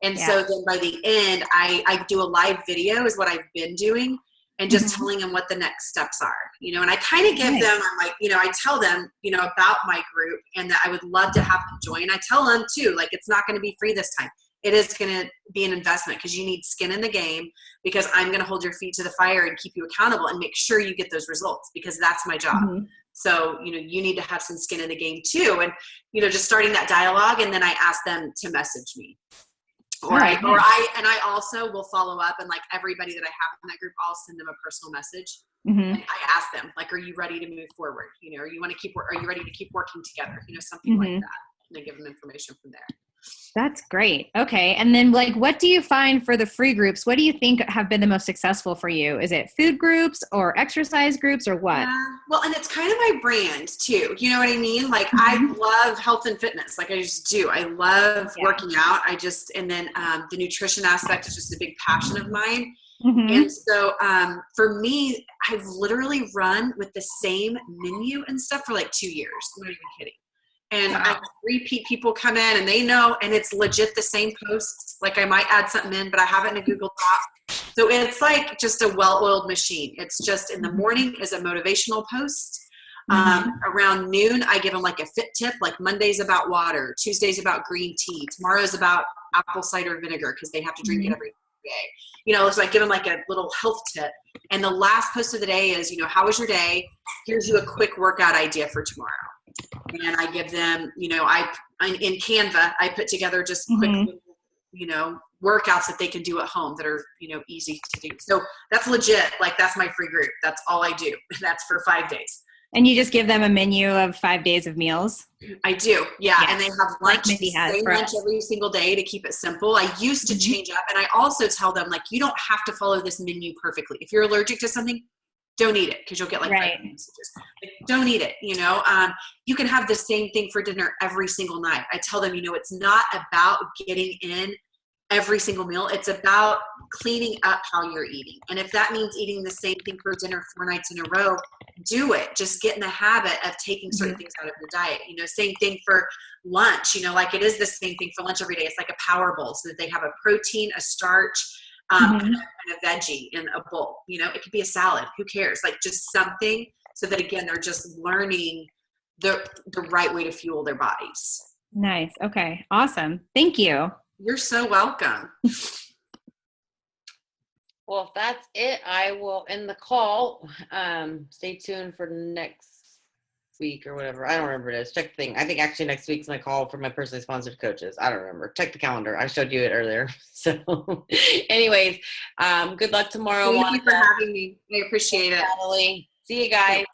And so then by the end, I do a live video is what I've been doing. And just telling them what the next steps are, and I kind of give them, I'm like, I tell them, about my group and that I would love to have them join. I tell them too, like, it's not going to be free this time. It is going to be an investment because you need skin in the game, because I'm going to hold your feet to the fire and keep you accountable and make sure you get those results, because that's my job. So, you need to have some skin in the game too. And, just starting that dialogue, and then I ask them to message me. I also will follow up, and like everybody that I have in that group, I'll send them a personal message. And I ask them, like, are you ready to move forward? Are you ready to keep working together? Something like that. And I give them information from there. That's great. Okay. And then like, what do you find for the free groups? What do you think have been the most successful for you? Is it food groups or exercise groups or what? Yeah. Well, and it's kind of my brand too. You know what I mean? Like I love health and fitness. Like I just do. I love working out. And then the nutrition aspect is just a big passion of mine. And so for me, I've literally run with the same menu and stuff for like 2 years. I'm not even kidding. And I have repeat people come in and they know, and it's legit the same posts. Like I might add something in, but I have it in a Google Doc. So it's like just a well-oiled machine. It's just in the morning is a motivational post. Around noon, I give them like a fit tip, like Monday's about water, Tuesday's about green tea, tomorrow's about apple cider vinegar because they have to drink it every day. You know, so I give them like a little health tip. And the last post of the day is, you know, how was your day? Here's you a quick workout idea for tomorrow. And I give them, you know, in Canva, I put together just quick, you know, workouts that they can do at home that are, you know, easy to do. So that's legit. Like that's my free group. That's all I do. That's for 5 days. And you just give them a menu of 5 days of meals? I do. Yeah. And they have lunch, like same lunch every single day to keep it simple. I used to change up. And I also tell them like, you don't have to follow this menu perfectly. If you're allergic to something, don't eat it because you'll get like messages. Like, don't eat it. You know, you can have the same thing for dinner every single night. I tell them, you know, it's not about getting in every single meal. It's about cleaning up how you're eating. And if that means eating the same thing for dinner 4 nights in a row, do it. Just get in the habit of taking certain things out of your diet. You know, same thing for lunch, you know, like it is the same thing for lunch every day. It's like a power bowl so that they have a protein, a starch, and a veggie in a bowl. You know, it could be a salad. Who cares? Like just something so that, again, they're just learning the right way to fuel their bodies. Nice. Okay. Awesome. Thank you. You're so welcome. Well, if that's it, I will end the call. Stay tuned for next week or whatever. I don't remember it is. Check the thing. I think actually next week's my call for my personally sponsored coaches. I don't remember. Check the calendar. I showed you it earlier. So anyways, good luck tomorrow. Thank you for having me. I appreciate it. Natalie. See you guys.